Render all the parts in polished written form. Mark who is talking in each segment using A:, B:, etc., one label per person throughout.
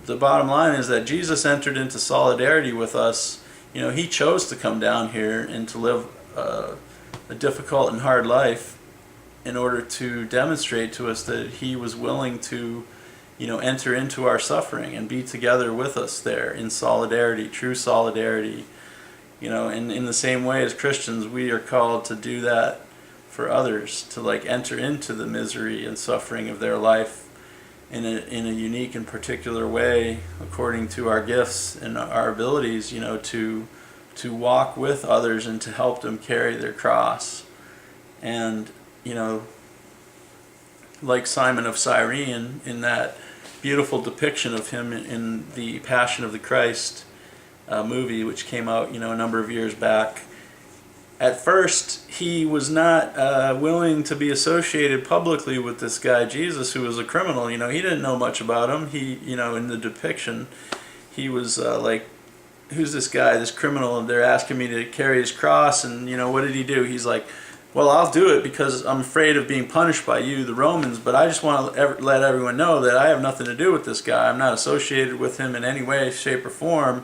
A: the bottom line is that Jesus entered into solidarity with us. He chose to come down here and to live a difficult and hard life in order to demonstrate to us that he was willing to, enter into our suffering and be together with us there in solidarity, true solidarity. And in the same way as Christians, we are called to do that for others, to enter into the misery and suffering of their life in a unique and particular way, according to our gifts and our abilities, to walk with others and to help them carry their cross. And, like Simon of Cyrene, in that beautiful depiction of him in the Passion of the Christ movie, which came out, a number of years back. At first, he was not willing to be associated publicly with this guy, Jesus, who was a criminal. He didn't know much about him. He, in the depiction, he was like, who's this guy, this criminal? And they're asking me to carry his cross, and, what did he do? He's like, well, I'll do it because I'm afraid of being punished by you, the Romans, but I just want to let everyone know that I have nothing to do with this guy. I'm not associated with him in any way, shape, or form.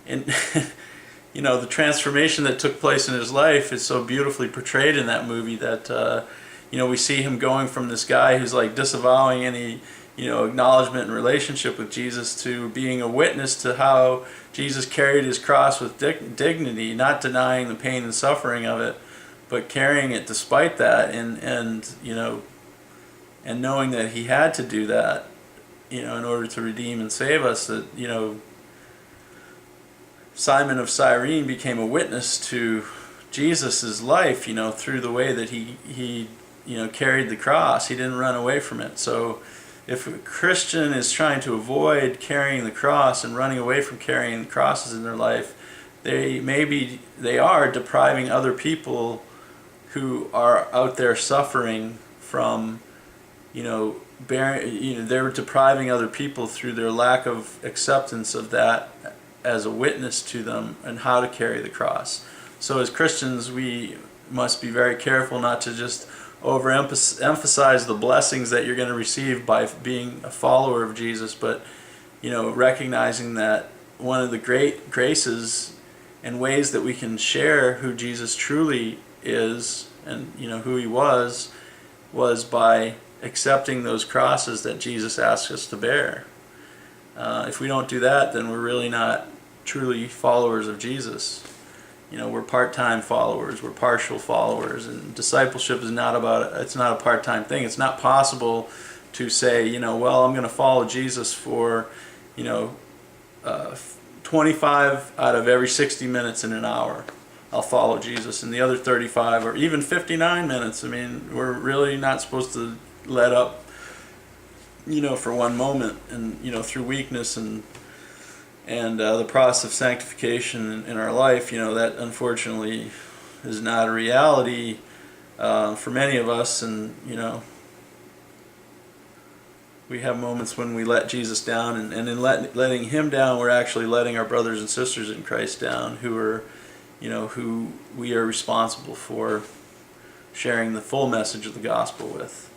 A: And the transformation that took place in his life is so beautifully portrayed in that movie that we see him going from this guy who's like disavowing any acknowledgement and relationship with Jesus to being a witness to how Jesus carried his cross with dignity, not denying the pain and suffering of it, but carrying it despite that, and knowing that he had to do that in order to redeem and save us. That Simon of Cyrene became a witness to Jesus' life, through the way that he carried the cross. He didn't run away from it. So if a Christian is trying to avoid carrying the cross and running away from carrying the crosses in their life, they are depriving other people who are out there suffering from, they're depriving other people through their lack of acceptance of that as a witness to them and how to carry the cross. So as Christians, we must be very careful not to just overemphasize the blessings that you're going to receive by being a follower of Jesus, but recognizing that one of the great graces and ways that we can share who Jesus truly is and who he was by accepting those crosses that Jesus asks us to bear. If we don't do that, then we're really not truly followers of Jesus. We're part-time followers, we're partial followers, and discipleship is not it's not a part-time thing. It's not possible to say, well, I'm going to follow Jesus for, 25 out of every 60 minutes in an hour. I'll follow Jesus, and the other 35 or even 59 minutes. We're really not supposed to let up, for one moment, and through weakness and the process of sanctification in our life, that unfortunately is not a reality for many of us. And we have moments when we let Jesus down, and in letting him down, we're actually letting our brothers and sisters in Christ down, who we are responsible for sharing the full message of the gospel with.